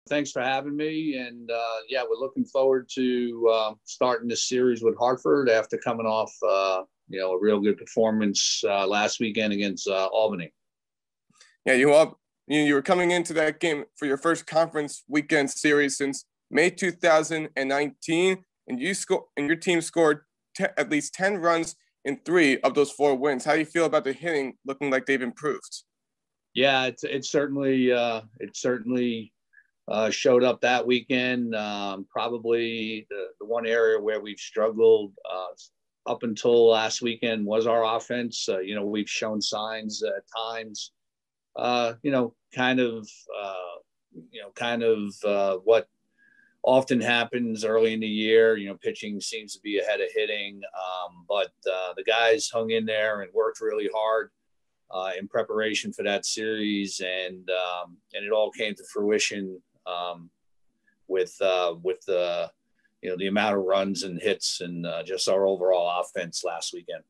Thanks for having me. And yeah, we're looking forward to starting this series with Hartford after coming off, a real good performance last weekend against Albany. Yeah, you were coming into that game for your first conference weekend series since May 2019, and your team scored at least 10 runs in 3 of those 4 wins. How do you feel about the hitting looking like they've improved? Yeah, it certainly showed up that weekend. Probably the one area where we've struggled up until last weekend was our offense. We've shown signs at times, what often happens early in the year. Pitching seems to be ahead of hitting, but the guys hung in there and worked really hard in preparation for that series, and it all came to fruition with the the amount of runs and hits and just our overall offense last weekend.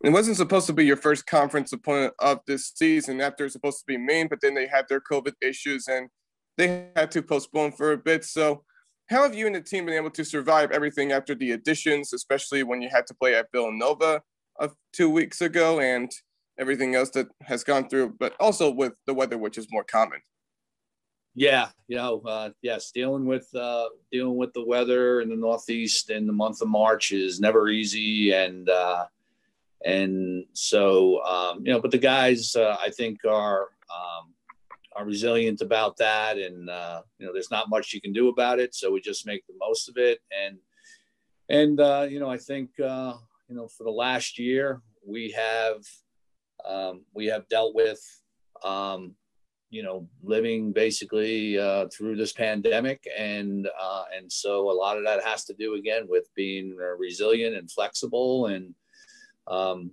It wasn't supposed to be your first conference opponent of this season. After it was supposed to be Maine, but then they had their COVID issues and they had to postpone for a bit. So how have you and the team been able to survive everything after the additions, especially when you had to play at Villanova 2 weeks ago and everything else that has gone through, but also with the weather, which is more common? Yeah, yes, dealing with the weather in the Northeast in the month of March is never easy, and so but the guys I think are resilient about that, and there's not much you can do about it, so we just make the most of it, and I think for the last year we have dealt with living basically through this pandemic, and so a lot of that has to do again with being resilient and flexible, and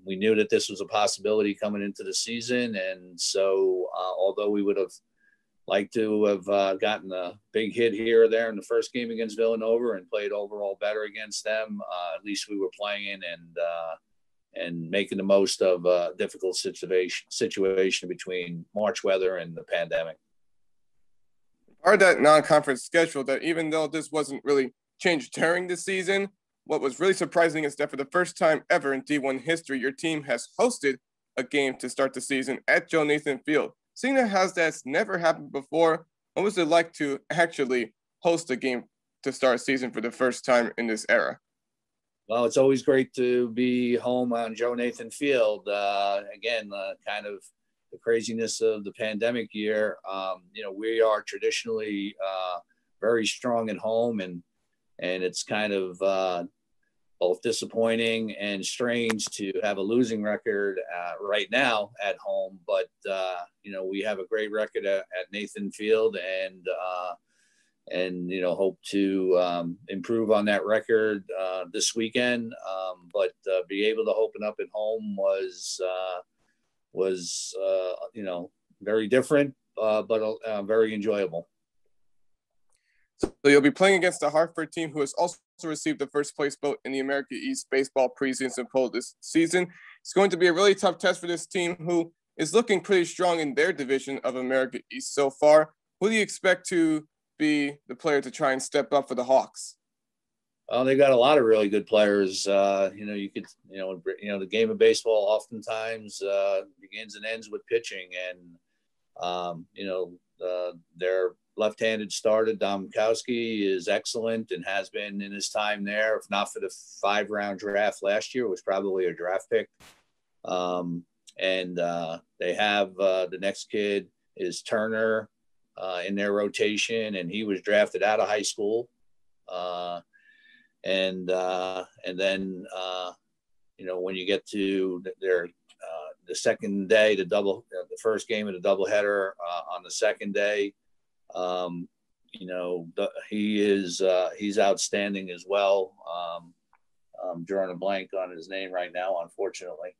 we knew that this was a possibility coming into the season, and so although we would have liked to have gotten a big hit here or there in the first game against Villanova and played overall better against them, at least we were playing and making the most of a difficult situation between March weather and the pandemic. Part of that non-conference schedule, that even though this wasn't really changed during the season, what was really surprising is that for the first time ever in D1 history, your team has hosted a game to start the season at Joe Nathan Field. Seeing how that's never happened before, what was it like to actually host a game to start a season for the first time in this era? Well, it's always great to be home on Joe Nathan Field. Again, kind of the craziness of the pandemic year. We are traditionally very strong at home, and it's kind of both disappointing and strange to have a losing record right now at home. But we have a great record at Nathan Field, and hope to improve on that record this weekend. But be able to open up at home was very different, but very enjoyable. So you'll be playing against the Hartford team, who has also received the first place vote in the America East Baseball preseason poll this season. It's going to be a really tough test for this team, who is looking pretty strong in their division of America East so far. Who do you expect to be the player to try and step up for the Hawks? Well, they got a lot of really good players. The game of baseball oftentimes begins and ends with pitching, and their left-handed starter Domkowski is excellent and has been in his time there. If not for the 5-round draft last year, it was probably a draft pick. And they have the next kid is Turner in their rotation, and he was drafted out of high school. And then when you get to the second day, the first game of the doubleheader on the second day, he's outstanding as well. I'm drawing a blank on his name right now, unfortunately.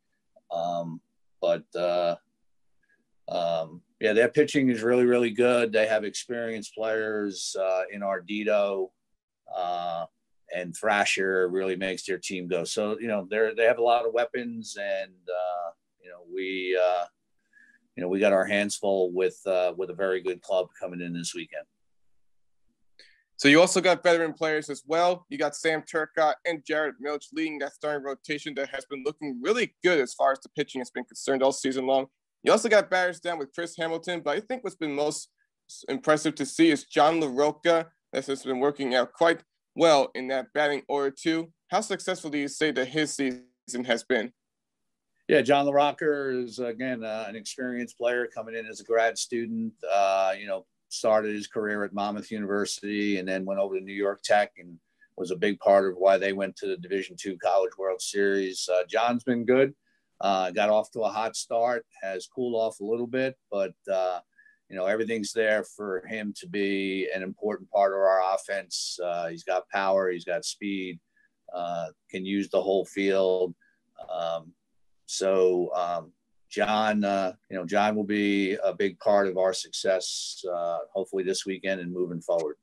Their pitching is really, really good. They have experienced players in Ardito, and Thrasher really makes their team go. So, they have a lot of weapons, and, we got our hands full with a very good club coming in this weekend. So you also got veteran players as well. You got Sam Turcotte and Jared Milch leading that starting rotation that has been looking really good as far as the pitching has been concerned all season long. You also got batters down with Chris Hamilton, but I think what's been most impressive to see is John LaRocca that has been working out quite well in that batting order too. How successful do you say that his season has been? Yeah, John LaRocca is, again, an experienced player coming in as a grad student, started his career at Monmouth University and then went over to New York Tech and was a big part of why they went to the Division II College World Series. John's been good. Got off to a hot start, has cooled off a little bit, but, everything's there for him to be an important part of our offense. He's got power, he's got speed, can use the whole field. John will be a big part of our success, hopefully this weekend and moving forward.